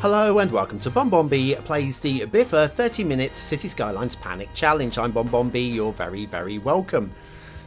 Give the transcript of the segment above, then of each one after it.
Hello and welcome to BonBonB plays the Biffa 30 minutes Cities Skylines Panic Challenge. I'm BonBonB, you're very welcome.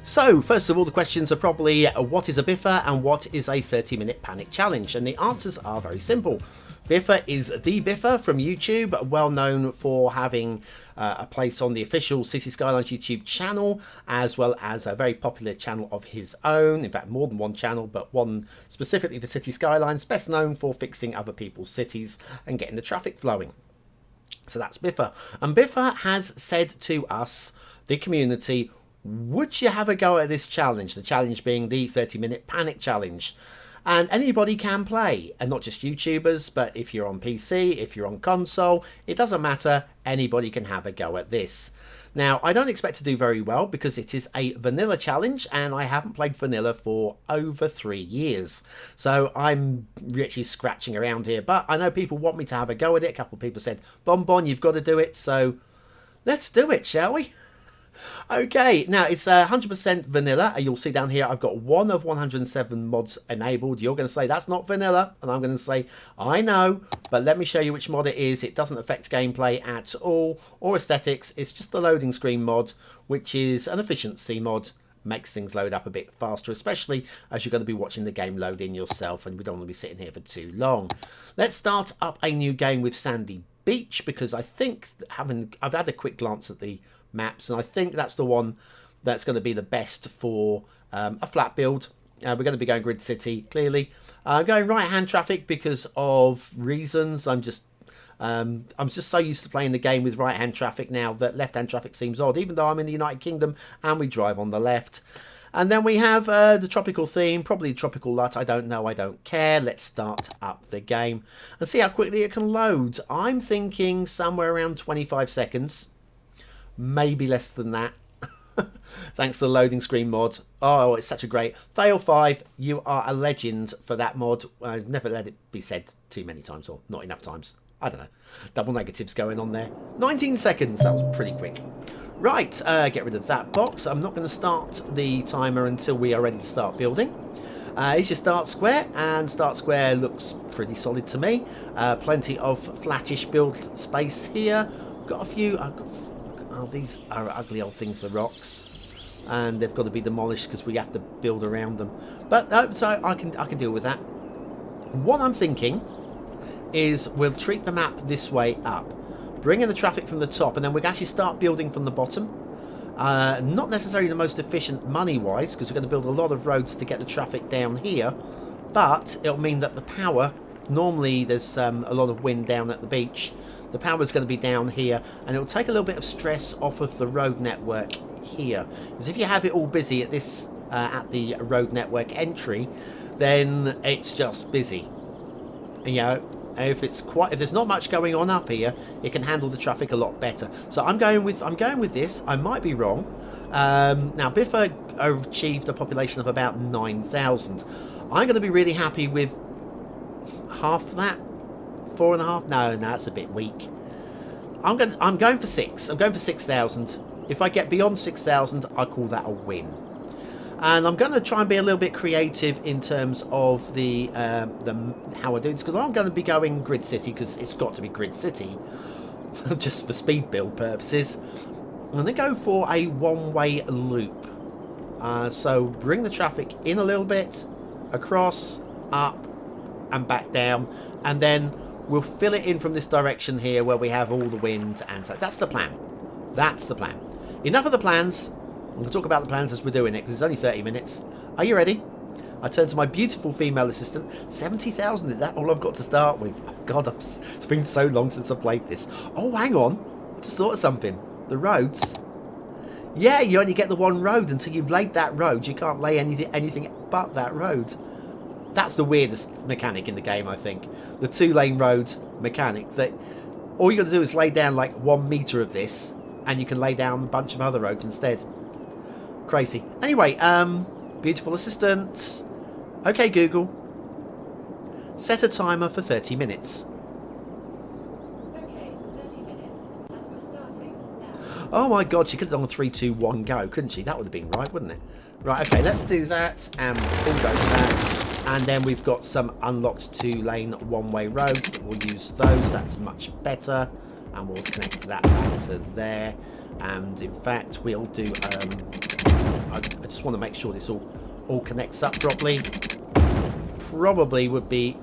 So, first of all, the questions are probably what is a Biffa and what is a 30-minute panic challenge? And the answers are very simple. Biffa is the Biffa from YouTube, well known for having a place on the official Cities Skylines YouTube channel, as well as a very popular channel of his own. In fact, more than one channel, but one specifically for Cities Skylines, best known for fixing other people's cities and getting the traffic flowing. So that's Biffa. And Biffa has said to us, the community, would you have a go at this challenge? The challenge being the 30-minute panic challenge. And anybody can play, and not just YouTubers, but if you're on PC, if you're on console, it doesn't matter, anybody can have a go at this. Now, I don't expect to do very well because it is a vanilla challenge and I haven't played vanilla for over 3 years. So I'm actually scratching around here, but I know people want me to have a go at it. A couple of people said, BonBon, you've got to do it, so let's do it, shall we? Okay, now it's 100% vanilla. You'll see down here I've got 1 of 107 mods enabled. You're going to say that's not vanilla, and I'm going to say I know, but let me show you which mod it is. It doesn't affect gameplay at all or aesthetics. It's just the loading screen mod, which is an efficiency mod. Makes things load up a bit faster, especially as you're going to be watching the game load in yourself, and we don't want to be sitting here for too long. Let's start up a new game with Sandy Beach, because I think I've had a quick glance at the maps, and I think that's the one that's going to be the best for a flat build. We're going to be going Grid City, clearly. Going right hand traffic because of reasons. I'm just so used to playing the game with right hand traffic now that left hand traffic seems odd, even though I'm in the United Kingdom and we drive on the left. And then we have the tropical theme, probably tropical LUT, I don't know, I don't care. Let's start up the game and see how quickly it can load. I'm thinking somewhere around 25 seconds. Maybe less than that. Thanks to the loading screen mod. Oh, it's such a great Fail5. You are a legend for that mod. I've never let it be said too many times, or not enough times. I don't know. Double negatives going on there. 19 seconds. That was pretty quick. Right, get rid of that box. I'm not going to start the timer until we are ready to start building. Here's your start square, and start square looks pretty solid to me. Plenty of flattish build space here. Got a few. Oh, these are ugly old things, the rocks, and they've got to be demolished because we have to build around them. But so I can deal with that. What I'm thinking is we'll treat the map this way up, bring in the traffic from the top, and then we can actually start building from the bottom. Not necessarily the most efficient money-wise, because we're going to build a lot of roads to get the traffic down here, but it'll mean that the power, normally there's a lot of wind down at the beach, the power is going to be down here, and it'll take a little bit of stress off of the road network here. Because if you have it all busy at this at the road network entry, then it's just busy. You know, if there's not much going on up here, it can handle the traffic a lot better. So I'm going with this. I might be wrong. Now Biffa achieved a population of about 9,000. I'm going to be really happy with half that. 4.5? No, that's a bit weak. I'm going for 6. I'm going for 6,000. If I get beyond 6,000, I call that a win. And I'm going to try and be a little bit creative in terms of the how I do this, because I'm going to be going Grid City, because it's got to be Grid City, just for speed build purposes. I'm going to go for a one-way loop. So bring the traffic in a little bit, across, up, and back down, and then we'll fill it in from this direction here where we have all the wind, and so that's the plan. That's the plan. Enough of the plans. We'll talk about the plans as we're doing it, because it's only 30 minutes. Are you ready? I turn to my beautiful female assistant. 70,000, is that all I've got to start with? Oh, God, it's been so long since I played this. Oh, hang on. I just thought of something. The roads. Yeah, you only get the one road until you've laid that road. You can't lay anything but that road. That's the weirdest mechanic in the game, I think. The 2-lane road mechanic. That all you got to do is lay down like 1 meter of this, and you can lay down a bunch of other roads instead. Crazy. Anyway, beautiful assistant. Okay, Google. Set a timer for 30 minutes. Okay, 30 minutes. And we're starting now. Oh my God, she could have done a 3, 2, 1 go, couldn't she? That would have been right, wouldn't it? Right, okay, let's do that and bulldoze that. And then we've got some unlocked 2-lane one-way roads. We'll use those. That's much better. And we'll connect that back to there. And in fact, we'll do... I just want to make sure this all connects up properly. Probably would be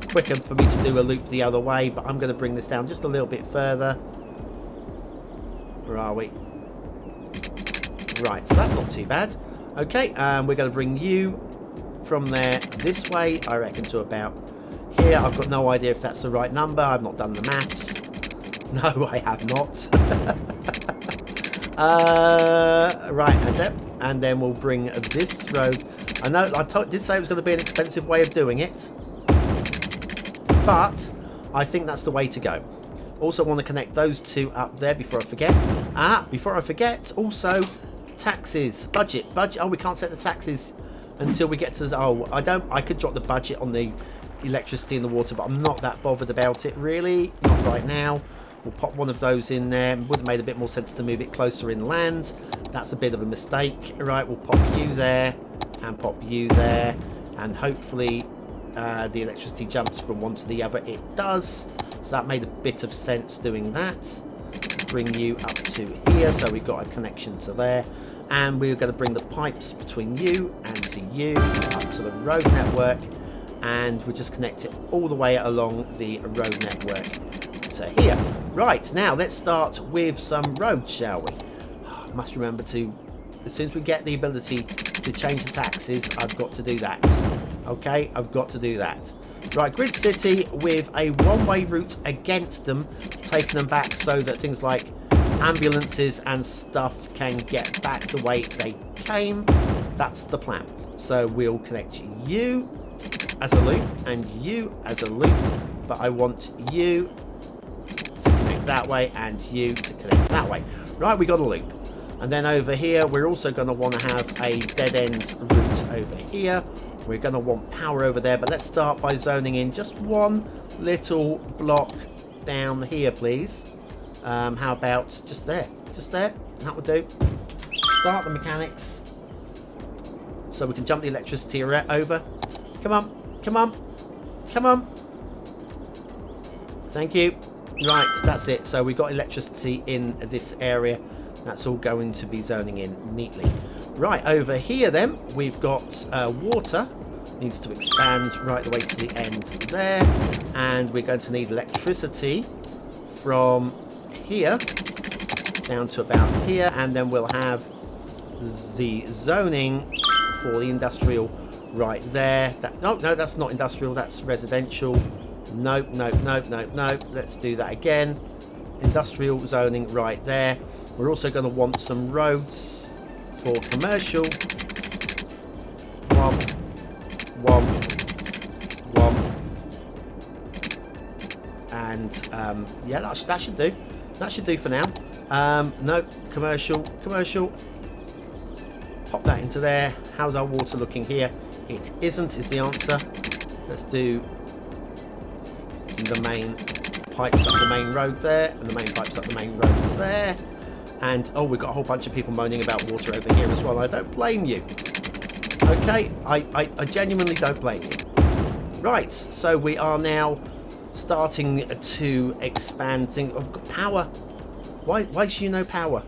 quicker for me to do a loop the other way, but I'm going to bring this down just a little bit further. Where are we? Right, so that's not too bad. Okay, we're going to bring you from there this way, I reckon, to about here. I've got no idea if that's the right number. I've not done the maths. No, I have not. Right, and then we'll bring this road. I know I did say it was going to be an expensive way of doing it, but I think that's the way to go. Also want to connect those two up there before I forget. Before I forget, also taxes, budget. Oh, we can't set the taxes until we get to... Oh, I could drop the budget on the electricity and the water, but I'm not that bothered about it, really. Not right now. We'll pop one of those in there. Would have made a bit more sense to move it closer inland. That's a bit of a mistake. Right, we'll pop you there and pop you there. And hopefully the electricity jumps from one to the other. It does. So that made a bit of sense doing that. Bring you up to here. So we've got a connection to there. And we're going to bring the pipes between you and to you up to the road network. And we'll just connect it all the way along the road network to here. Right, now let's start with some roads, shall we? I must remember to, as soon as we get the ability to change the taxes, I've got to do that. Okay, I've got to do that. Right, Grid City with a one-way route against them, taking them back so that things like ambulances and stuff can get back the way they came. That's the plan. So we'll connect you as a loop and you as a loop, but I want you to connect that way and you to connect that way. Right, we got a loop. And then over here, we're also going to want to have a dead-end route over here. We're going to want power over there, but let's start by zoning in just one little block down here, please. How about just there? Just there? That would do. Start the mechanics. So we can jump the electricity over. Come on. Come on. Come on. Thank you. Right, that's it. So we've got electricity in this area. That's all going to be zoning in neatly. Right, over here then, we've got water. Needs to expand right the way to the end there. And we're going to need electricity from here down to about here. And then we'll have the zoning for the industrial right there. No, that's not industrial. That's residential. Nope. Let's do that again. Industrial zoning right there. We're also going to want some roads for commercial. One. And yeah, that should do. That should do for now. No, commercial. Pop that into there. How's our water looking here? It isn't, is the answer. Let's do the main pipes up the main road there, and the main pipes up the main road there. And oh, we've got a whole bunch of people moaning about water over here as well. I don't blame you. Okay, I genuinely don't blame you. Right, so we are now starting to expand things. I've got power. Why do you know power?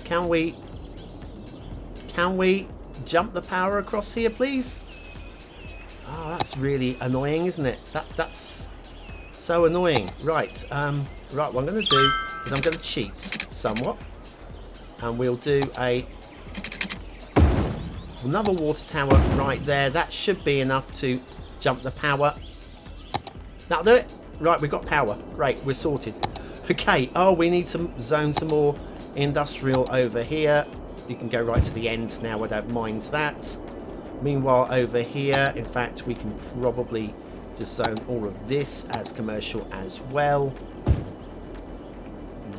Can we jump the power across here, please? Oh, that's really annoying, isn't it? That's so annoying. Right, right, what I'm going to do is I'm going to cheat somewhat. And we'll do another water tower right there. That should be enough to jump the power. That'll do it. Right, we've got power. Great, we're sorted. Okay, oh, we need to zone some more industrial over here. You can go right to the end now, I don't mind that. Meanwhile, over here, in fact, we can probably just zone all of this as commercial as well.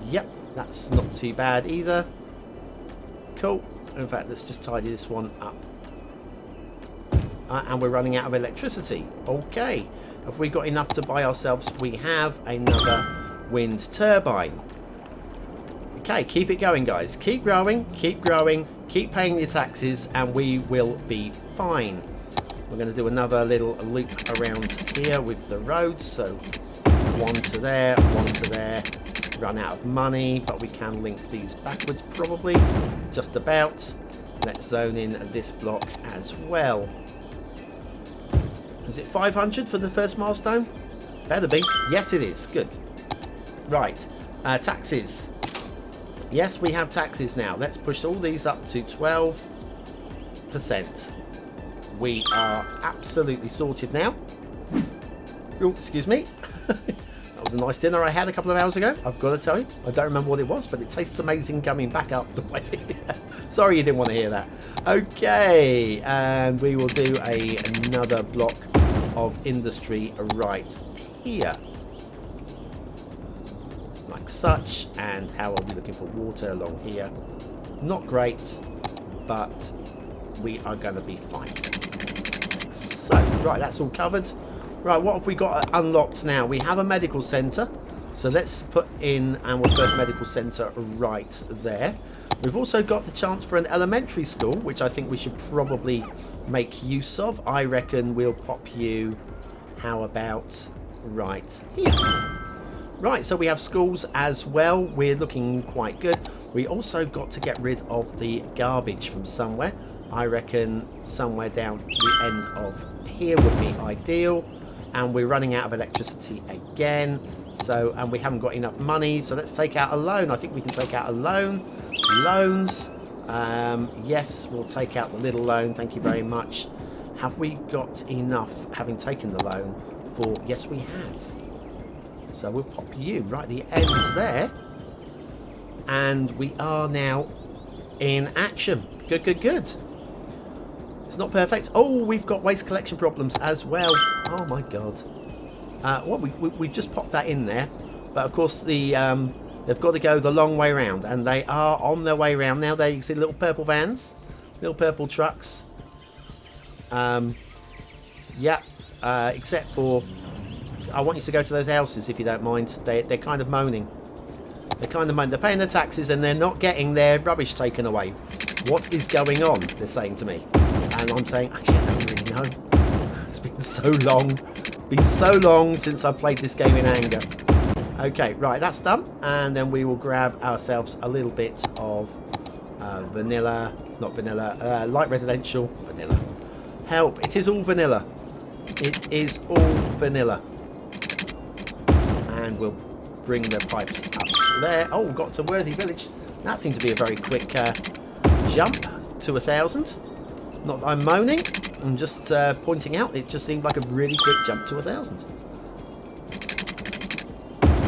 Yep, that's not too bad either. Cool. In fact, let's just tidy this one up. And we're running out of electricity. Okay. Have we got enough to buy ourselves? We have another wind turbine. Okay, keep it going, guys. Keep growing. Keep growing. Keep paying your taxes and we will be fine. We're going to do another little loop around here with the roads. So one to there, one to there. Run out of money, but we can link these backwards probably. Just about. Let's zone in this block as well. Is it 500 for the first milestone? Better be. Yes, it is. Good. Right. Taxes. Yes, we have taxes now. Let's push all these up to 12%. We are absolutely sorted now. Oh, excuse me. That was a nice dinner I had a couple of hours ago. I've got to tell you. I don't remember what it was, but it tastes amazing coming back up the way. Sorry you didn't want to hear that. Okay. And we will do another block of industry right here. Like such. And how are we looking for water along here? Not great, but we are going to be fine. So, right, that's all covered. Right, what have we got unlocked now? We have a medical centre. So let's put in our first medical centre right there. We've also got the chance for an elementary school, which I think we should probably make use of. I reckon we'll pop you, how about right here? Right, so we have schools as well. We're looking quite good. We also got to get rid of the garbage from somewhere. I reckon somewhere down the end of here would be ideal. And we're running out of electricity again. So, and we haven't got enough money. So let's take out a loan. I think we can take out a loan. Loans. Yes, we'll take out the little loan. Thank you very much. Have we got enough, having taken the loan, for... Yes, we have. So we'll pop you right at the end there. And we are now in action. Good, good, good. It's not perfect. Oh, we've got waste collection problems as well. Oh, my God. Well, we've just popped that in there. But, of course, they've got to go the long way round. And they are on their way round now. There you see little purple vans. Little purple trucks. Yeah. Except for... I want you to go to those houses, if you don't mind. They're kind of moaning. They're kind of moaning. They're paying their taxes and they're not getting their rubbish taken away. What is going on? They're saying to me. And I'm saying, actually, I don't really know. It's been so long. Been so long since I played this game in anger. Okay, right, that's done. And then we will grab ourselves a little bit of vanilla. Not vanilla. Light residential. Vanilla. Help. It is all vanilla. It is all vanilla. And we'll bring the pipes up to there. Oh, got to Worthy Village. That seemed to be a very quick jump to 1,000. Not that I'm moaning. I'm just pointing out it just seemed like a really quick jump to 1,000.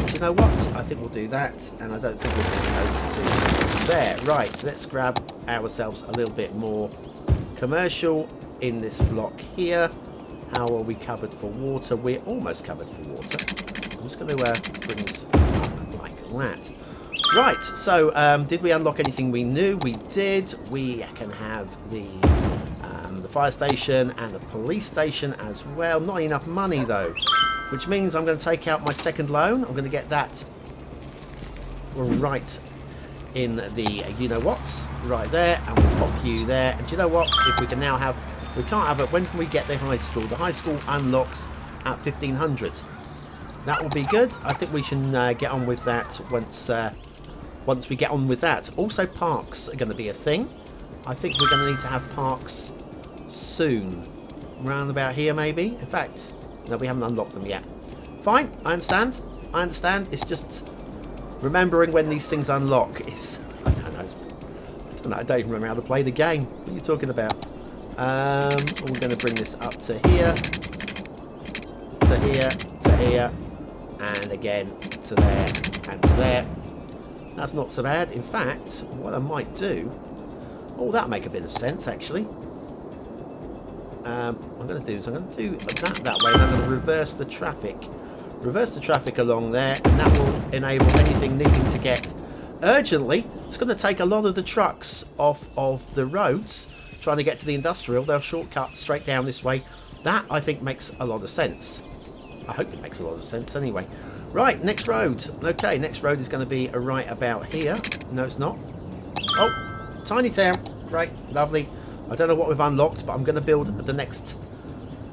Do you know what? I think we'll do that. And I don't think we'll bring those to there. Right, so let's grab ourselves a little bit more commercial in this block here. How are we covered for water? We're almost covered for water. I'm just going to bring this up like that. Right, so did we unlock anything we knew? We did. We can have the fire station and the police station as well. Not enough money though, which means I'm going to take out my second loan. I'm going to get that right in the you-know-whats right there, and we'll pop you there. And do you know what? If we can now have... We can't have it. When can we get the high school? The high school unlocks at 1,500. That will be good. I think we can get on with that once we get on with that. Also, parks are going to be a thing. I think we're going to need to have parks soon. Around about here, maybe. In fact, no, we haven't unlocked them yet. Fine. I understand. I understand. It's just remembering when these things unlock is... I don't know. I don't even remember how to play the game. What are you talking about? We're going to bring this up to here, to here, to here, and again to there, and to there. That's not so bad. In fact, what I might do... Oh, that'll make a bit of sense, actually. What I'm going to do is I'm going to do that way, and I'm going to reverse the traffic. Reverse the traffic along there, and that will enable anything needing to get urgently. It's going to take a lot of the trucks off of the roads, trying to get to the industrial. They'll shortcut straight down this way. That, I think, makes a lot of sense. I hope it makes a lot of sense anyway. Right, next road. Okay, next road is going to be right about here. No, it's not. Oh, tiny town. great, lovely. I don't know what we've unlocked, but I'm going to build the next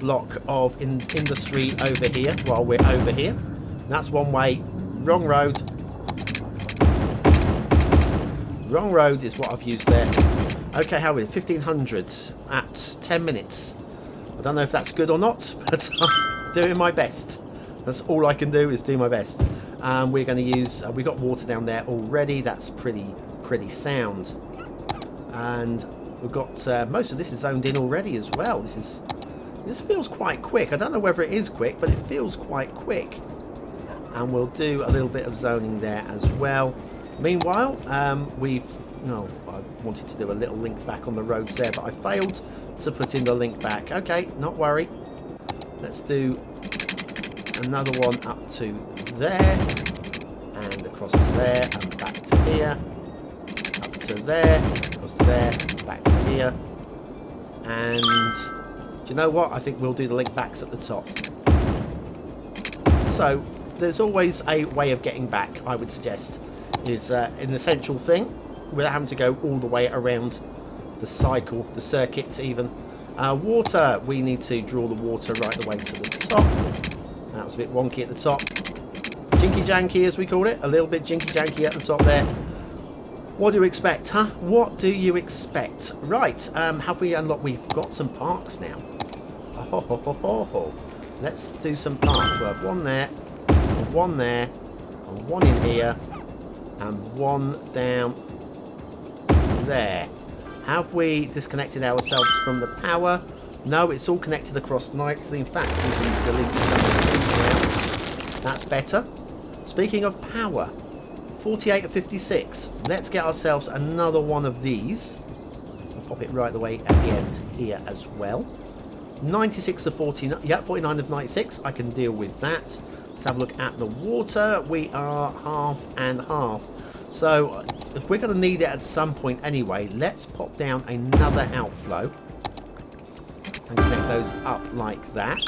block of industry over here while we're over here. That's one way. Wrong road. Wrong road is what I've used there. Okay, how are we? 1500 at 10 minutes. I don't know if that's good or not, but I'm doing my best. That's all I can do is do my best. We're going to use... we got water down there already. That's pretty sound. And we've got... most of this is zoned in already as well. This feels quite quick. I don't know whether it is quick, but it feels quite quick. And we'll do a little bit of zoning there as well. Meanwhile, we've... No, I wanted to do a little link back on the roads there, but I failed to put in the link back. Okay, not worry. Let's do another one up to there. And across to there, and back to here. Up to there, across to there, back to here. And do you know what? I think we'll do the link backs at the top. So, there's always a way of getting back, I would suggest. Is an essential thing without having to go all the way around the cycle, the circuits even. Water, we need to draw the water right the way to the top. That was a bit wonky at the top. Jinky janky as we call it, a little bit jinky janky at the top there. What do you expect, huh? What do you expect? Right, have we unlocked? We've got some parks now. Oh, ho, ho, ho, ho. Let's do some parks. We'll have one there, one there, and one in here. And one down there. Have we disconnected ourselves from the power? No, it's all connected across nicely. In fact, we can delete some of these now. That's better. Speaking of power, 48 of 56. Let's get ourselves another one of these. I'll pop it right the way at the end here as well. 96 of 49. Yeah, 49 of 96. I can deal with that. Let's have a look at the water. We are half and half. So if we're going to need it at some point anyway, let's pop down another outflow and connect those up like that.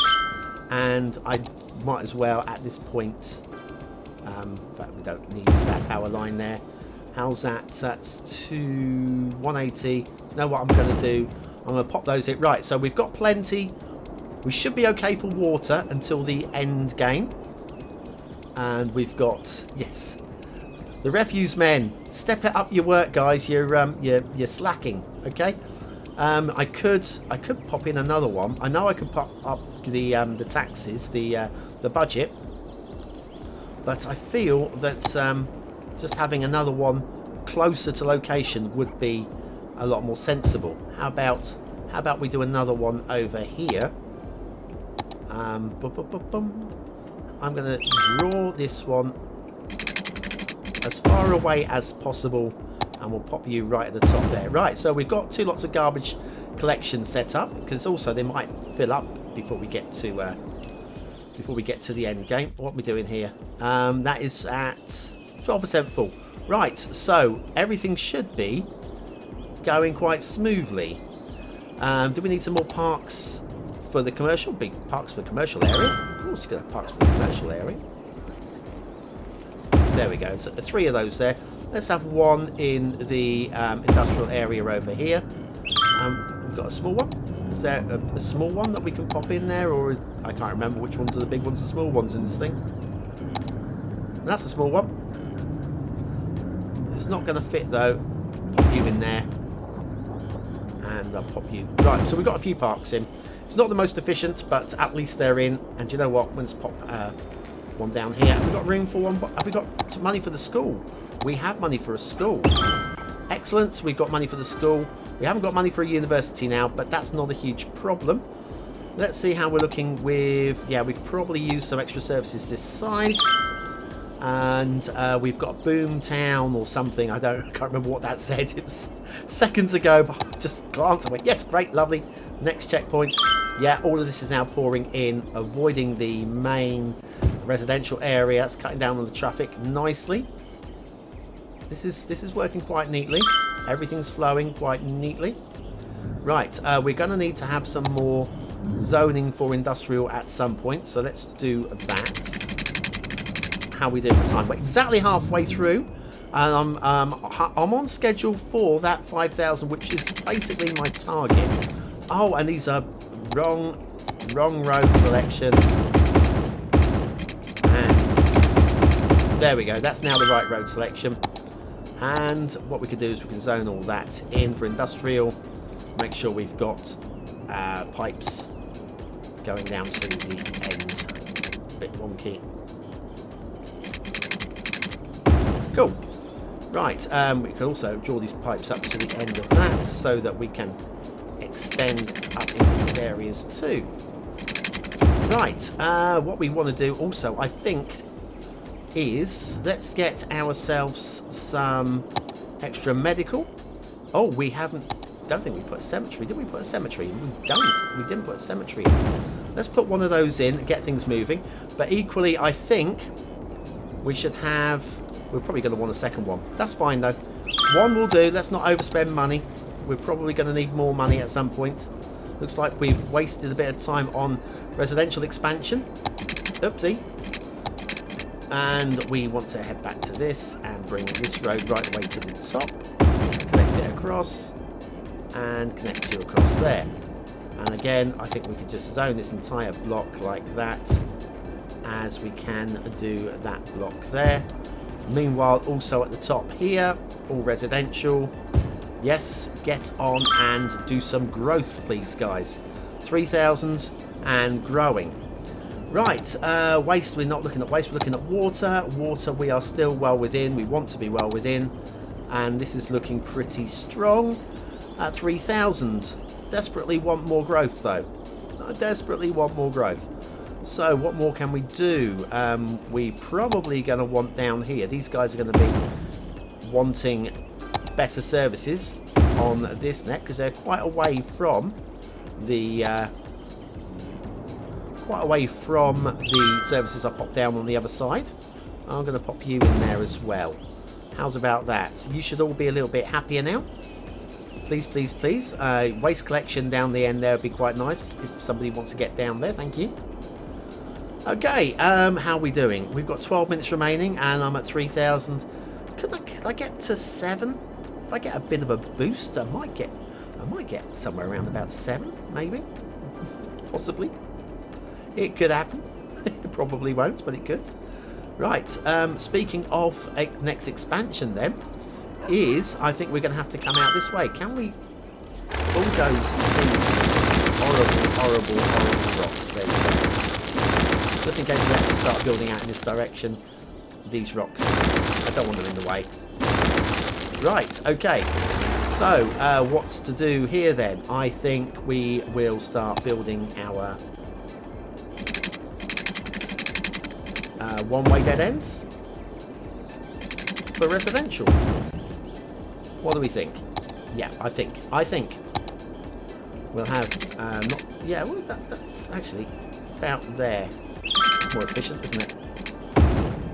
And I might as well at this point, in fact we don't need that power line there. How's that? That's to 180. You know what I'm going to do? I'm going to pop those in. Right, so we've got plenty. We should be okay for water until the end game. And we've got, yes, the refuse men. Step it up your work, guys. You're slacking, okay? I could pop in another one. I know I could pop up the taxes, the budget, but I feel that just having another one closer to location would be a lot more sensible. How about we do another one over here? I'm going to draw this one as far away as possible, and we'll pop you right at the top there. Right, so we've got two lots of garbage collection set up, because also they might fill up before we get to the end game. What are we doing here? That is at 12% full. Right, so everything should be going quite smoothly. Do we need some more parks for the commercial? Big parks for the commercial area. Of course, you're going to have parks for the commercial area. There we go. So 3 of those there. Let's have one in the industrial area over here. We've got a small one. Is there a small one that we can pop in there, or I can't remember which ones are the big ones, the small ones in this thing. That's a small one. It's not going to fit though. Pop you in there. And I'll pop you. Right, so we've got a few parks in. It's not the most efficient, but at least they're in. And you know what? Let's pop one down here. Have we got room for one? Have we got money for the school? We have money for a school. Excellent. We've got money for the school. We haven't got money for a university now, but that's not a huge problem. Let's see how we're looking with... Yeah, we could probably use some extra services this side. And we've got Boom Town or something. I can't remember what that said. It was seconds ago, but I just glanced and went, yes, great, lovely. Next checkpoint. Yeah, all of this is now pouring in, avoiding the main residential area. It's cutting down on the traffic nicely. This is working quite neatly. Everything's flowing quite neatly. Right, we're going to need to have some more zoning for industrial at some point, so let's do that. How we do for time. We're exactly halfway through. And I'm on schedule for that 5,000, which is basically my target. Oh, and these are wrong road selection. And there we go. That's now the right road selection. And what we can do is we can zone all that in for industrial. Make sure we've got pipes going down to the end. A bit wonky. Cool. Right, we can also draw these pipes up to the end of that so that we can extend up into these areas too. Right, what we want to do also, I think, is let's get ourselves some extra medical. Oh, we don't think we put a cemetery. Did we put a cemetery? We didn't put a cemetery in. Let's put one of those in and get things moving. But equally, I think we should have... We're probably going to want a second one. That's fine, though. One will do. Let's not overspend money. We're probably going to need more money at some point. Looks like we've wasted a bit of time on residential expansion. Oopsie. And we want to head back to this and bring this road right the way to the top. Connect it across. And connect you across there. And again, I think we could just zone this entire block like that, as we can do that block there. Meanwhile, also at the top here, all residential. Yes, get on and do some growth, please, guys. 3,000 and growing. Right, waste, we're not looking at waste, we're looking at water. Water, we are still well within. We want to be well within. And this is looking pretty strong at 3,000. Desperately want more growth, though. I desperately want more growth. So what more can we do? We probably going to want down here. These guys are going to be wanting better services on this net because they're quite away from the services I popped down on the other side. I'm going to pop you in there as well. How's about that? You should all be a little bit happier now. Please, please, please. Waste collection down the end there would be quite nice if somebody wants to get down there. Thank you. Okay, how are we doing? We've got 12 minutes remaining and I'm at 3,000. Could I get to 7? If I get a bit of a boost, I might get somewhere around about 7, maybe. Possibly. It could happen. It probably won't, but it could. Right, speaking of next expansion then, I think we're going to have to come out this way. Can we bulldoze these horrible rocks? There you go. Just in case we actually start building out in this direction, these rocks, I don't want them in the way. Right, okay. So, what's to do here then? I think we will start building our one-way dead ends for residential. What do we think? Yeah, I think we'll have well, that's actually about there. It's more efficient, isn't it?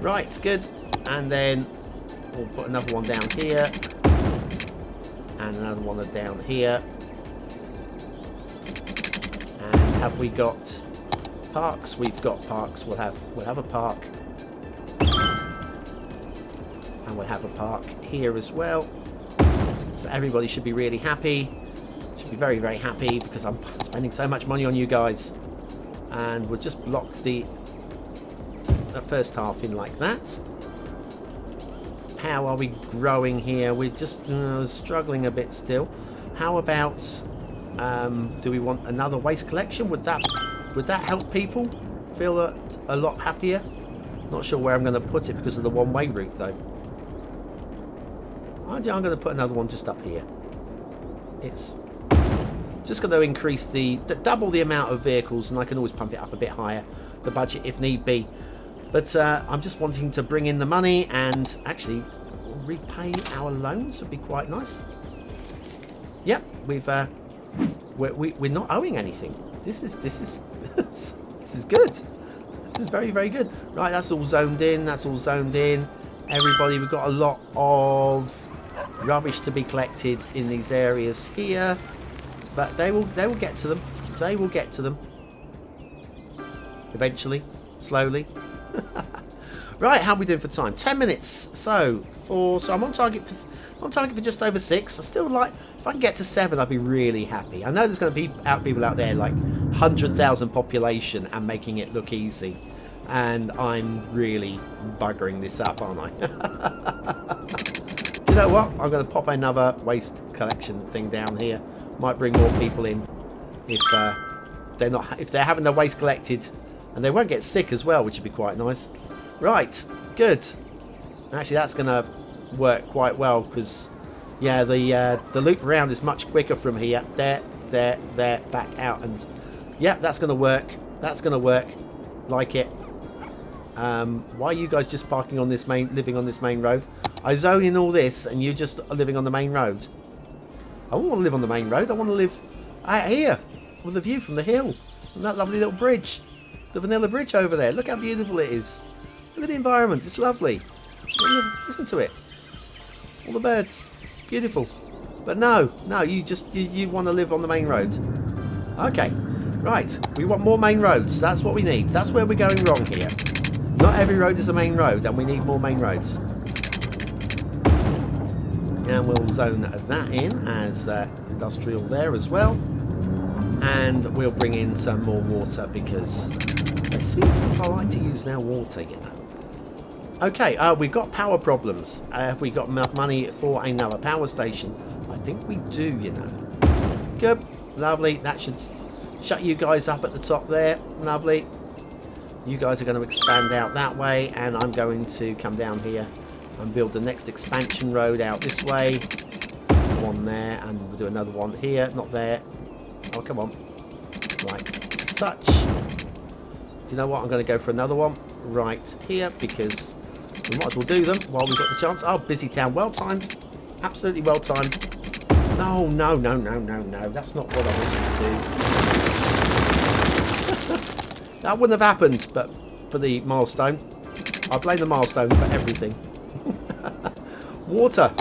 Right, good. And then we'll put another one down here and another one down here. And have we got parks? We've got parks. We'll have a park, and we'll have a park here as well. So everybody should be really happy. Should be very, very happy because I'm spending so much money on you guys. And we'll just block the first half in like that. How are we growing here? We're just struggling a bit still. How about do we want another waste collection? Would that help people feel a lot happier? Not sure where I'm going to put it because of the one-way route though. I'm going to put another one just up here. It's just going to increase double the amount of vehicles, and I can always pump it up a bit higher, the budget if need be. But I'm just wanting to bring in the money and actually repay our loans would be quite nice. Yep, we're not owing anything. This is this is good. This is very, very good. Right, that's all zoned in. That's all zoned in. Everybody, we've got a lot of rubbish to be collected in these areas here, but they will get to them. They will get to them eventually, slowly. Right, how are we doing for time? 10 minutes. So I'm on target for just over 6. I still like, if I can get to 7, I'd be really happy. I know there's going to be people out there like 100,000 population and making it look easy, and I'm really buggering this up, aren't I? Do you know what? I'm going to pop another waste collection thing down here. Might bring more people in if they're having their waste collected, and they won't get sick as well, which would be quite nice. Right, good. Actually, that's going to work quite well because, yeah, the loop around is much quicker from here. There, back out, and yeah, that's going to work. That's going to work. Like it. Why are you guys just living on this main road? I zone in all this, and you're just living on the main road. I don't want to live on the main road. I want to live out here with a view from the hill and that lovely little bridge, the vanilla bridge over there. Look how beautiful it is. Look at the environment. It's lovely. Listen to it. All the birds. Beautiful. But no, you want to live on the main road. Okay. Right. We want more main roads. That's what we need. That's where we're going wrong here. Not every road is a main road, and we need more main roads. And we'll zone that in as industrial there as well. And we'll bring in some more water because it seems that I like to use now water, you know. Okay, we've got power problems. Have we got enough money for another power station? I think we do, you know. Good. Lovely. That should shut you guys up at the top there. Lovely. You guys are going to expand out that way, and I'm going to come down here and build the next expansion road out this way. One there, and we'll do another one here. Not there. Oh, come on. Right. Such. Do you know what? I'm going to go for another one right here because we might as well do them while we've got the chance. Oh, busy town. Well timed. Absolutely well timed. No. That's not what I wanted to do. That wouldn't have happened, but for the milestone. I blame the milestone for everything. Water.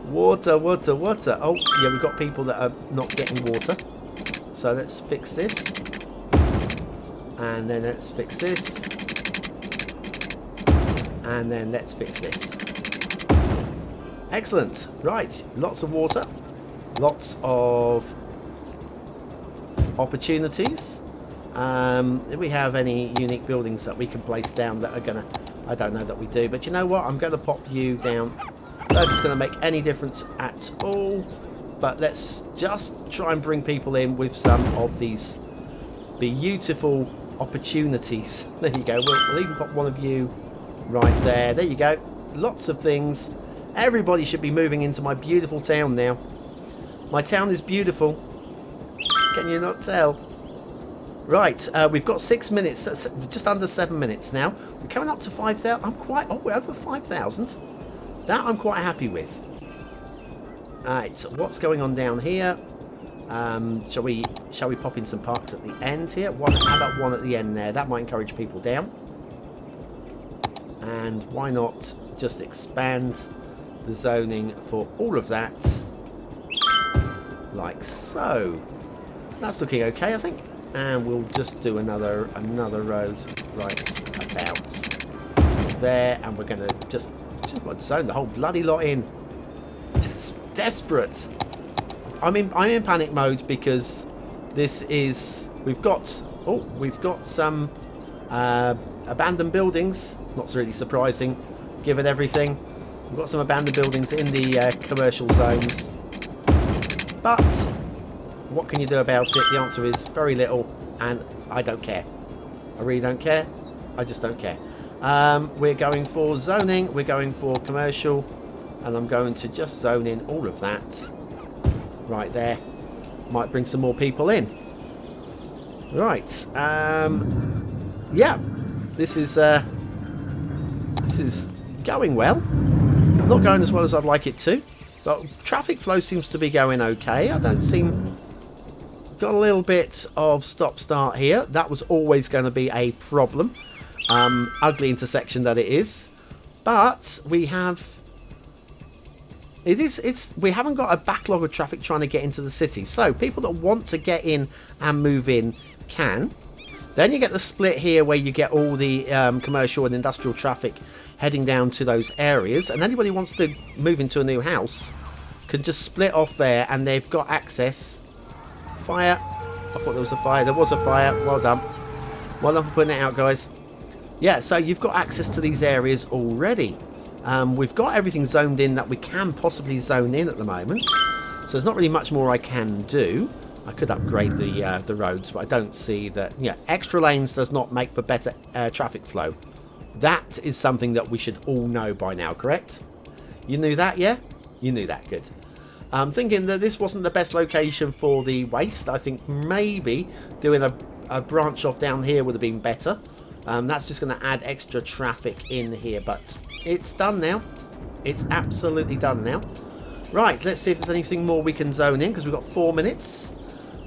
Oh, yeah, we've got people that are not getting water. So let's fix this. And then let's fix this. And then let's fix this. Excellent. Right, lots of water. Lots of opportunities. Do we have any unique buildings that we can place down that are going to... I don't know that we do. But you know what? I'm going to pop you down. I don't know if it's going to make any difference at all. But let's just try and bring people in with some of these beautiful opportunities. There you go. We'll even pop one of you right there. There you go. Lots of things. Everybody should be moving into my beautiful town now. My town is beautiful. Can you not tell? Right, we've got 6 minutes, just under 7 minutes now. We're coming up to 5,000. We're over 5,000. That I'm quite happy with. Alright, so what's going on down here? Shall we pop in some parks at the end here? How about one at the end there? That might encourage people down. And why not just expand the zoning for all of that? Like so. That's looking okay, I think. And we'll just do another road right about there, and we're going to just zone the whole bloody lot in. Just desperate. I'm in panic mode because this is we've got some abandoned buildings. Not really surprising, given everything. We've got some abandoned buildings in the commercial zones, but what can you do about it? The answer is very little, and I don't care. I really don't care. I just don't care. We're going for zoning. We're going for commercial, and I'm going to just zone in all of that right there. Might bring some more people in. Right. Yeah. This is going well. Not going as well as I'd like it to, but traffic flow seems to be going okay. I don't seem... Got a little bit of stop-start here. That was always going to be a problem. Ugly intersection that it is. But we have... We haven't got a backlog of traffic trying to get into the city. So people that want to get in and move in can. Then you get the split here where you get all the commercial and industrial traffic heading down to those areas. And anybody who wants to move into a new house can just split off there, and they've got access. Fire. I thought there was a fire. There was a fire. Well done. Well done for putting it out, guys. Yeah, so you've got access to these areas already. We've got everything zoned in that we can possibly zone in at the moment. So there's not really much more I can do. I could upgrade the roads, but I don't see that. Yeah, extra lanes does not make for better traffic flow. That is something that we should all know by now, correct? You knew that, yeah? You knew that, good. I'm thinking that this wasn't the best location for the waste. I think maybe doing a branch off down here would have been better. That's just going to add extra traffic in here, but it's done now. It's absolutely done now. Right, let's see if there's anything more we can zone in, because we've got 4 minutes.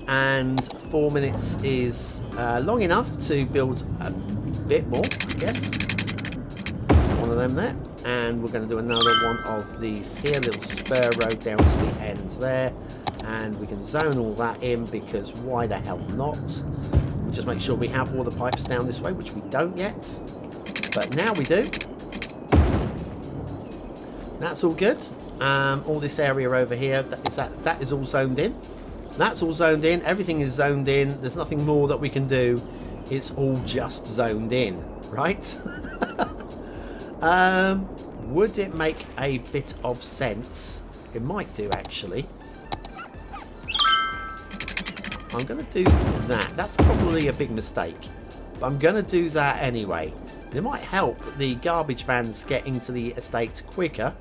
And 4 minutes is long enough to build a bit more, I guess. One of them there. And we're going to do another one of these here, little spur road down to the end there. And we can zone all that in, because why the hell not? We'll just make sure we have all the pipes down this way, which we don't yet. But now we do. That's all good. All this area over here, that is all zoned in. That's all zoned in. Everything is zoned in. There's nothing more that we can do. It's all just zoned in, right? Would it make a bit of sense? It might do, actually. I'm going to do that. That's probably a big mistake, but I'm going to do that anyway. It might help the garbage vans get into the estate quicker.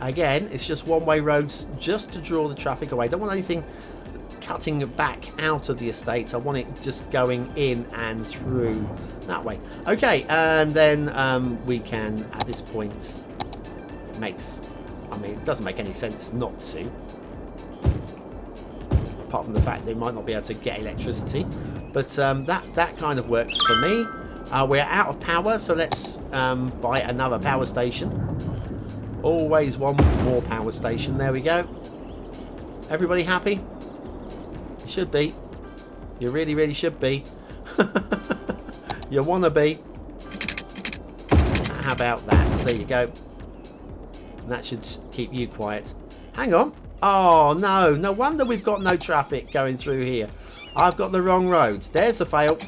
Again, it's just one-way roads just to draw the traffic away. Don't want anything cutting back out of the estate. I want it just going in and through that way. Okay, and then we can, at this point, it doesn't make any sense not to. Apart from the fact they might not be able to get electricity. But that kind of works for me. We're out of power, so let's buy another power station. Always one more power station. There we go. Everybody happy? You should be. You really, really should be. You want to be. How about that? There you go. And that should keep you quiet. Hang on. Oh, no. No wonder we've got no traffic going through here. I've got the wrong roads. There's a fail.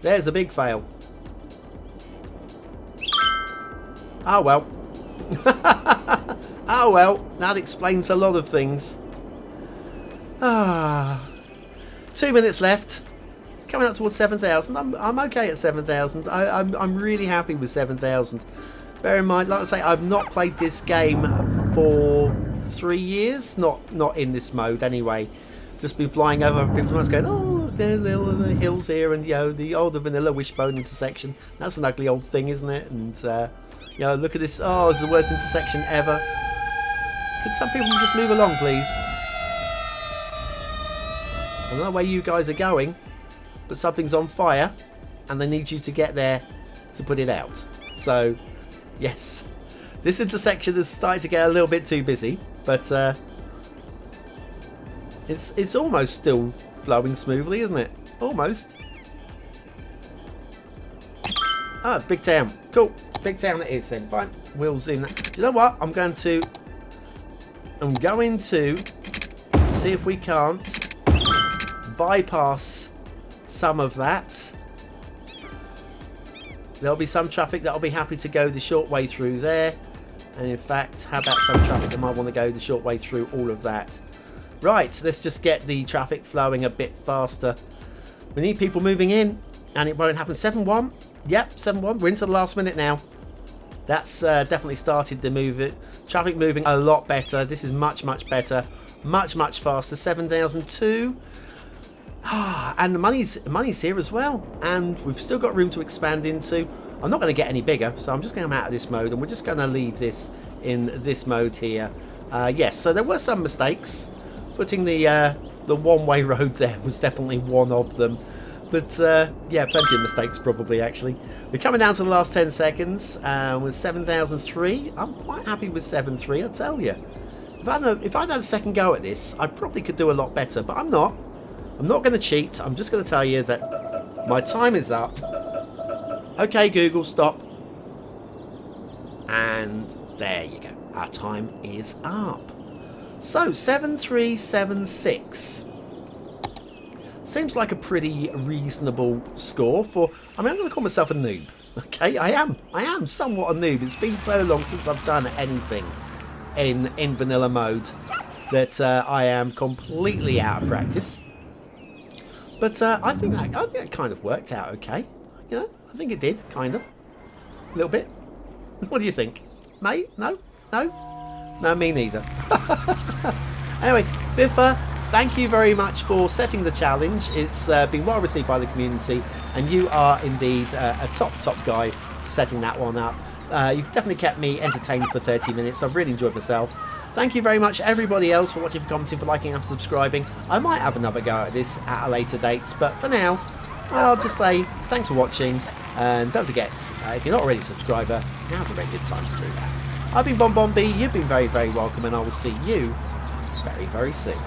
There's a big fail. Oh well. Oh well. That explains a lot of things. 2 minutes left. Coming up towards 7,000. I'm okay at 7,000. I'm really happy with 7,000. Bear in mind, like I say, I've not played this game for 3 years. Not in this mode anyway. Just been flying over people going, oh, there's the hills here, and the older vanilla wishbone intersection. That's an ugly old thing, isn't it? And look at this. Oh, it's the worst intersection ever. Could some people just move along, please? I don't know where you guys are going, but something's on fire, and they need you to get there to put it out. So, yes, this intersection has started to get a little bit too busy, but it's almost still flowing smoothly, isn't it? Almost. Ah, big town. Cool. Big town it is then. Fine. Wheels in. Do you know what? I'm going to see if we can't bypass some of that. There'll be some traffic that'll be happy to go the short way through there. And in fact, how about some traffic that might want to go the short way through all of that? Right, let's just get the traffic flowing a bit faster. We need people moving in, and it won't happen. 7-1. Yep, 7-1. We're into the last minute now. That's definitely started the traffic moving a lot better. This is much, much better. Much, much faster. 7,002. And the money's here as well. And we've still got room to expand into. I'm not going to get any bigger, so I'm just going to come out of this mode, and we're just going to leave this in this mode here. Yes, so there were some mistakes. Putting the one-way road there was definitely one of them. But, yeah, plenty of mistakes probably, actually. We're coming down to the last 10 seconds with 7,003. I'm quite happy with 7.3, I tell you. If I'd had a second go at this, I probably could do a lot better, but I'm not. I'm not going to cheat. I'm just going to tell you that my time is up. Okay, Google, stop. And there you go. Our time is up. So, 7376. Seems like a pretty reasonable score for... I mean, I'm going to call myself a noob. Okay, I am somewhat a noob. It's been so long since I've done anything in vanilla mode that I am completely out of practice. But I think that kind of worked out okay. You know, I think it did, kind of. A little bit. What do you think? Mate? No? No? No, me neither. Anyway, Biffa, thank you very much for setting the challenge. It's been well received by the community, and you are indeed a top guy setting that one up. You've definitely kept me entertained for 30 minutes. I've really enjoyed myself. Thank you very much, everybody else, for watching, for commenting, for liking and subscribing. I might have another go at this at a later date, but for now, I'll just say thanks for watching. And don't forget, if you're not already a subscriber, now's a very good time to do that. I've been BonBonB, you've been very, very welcome, and I will see you very, very soon.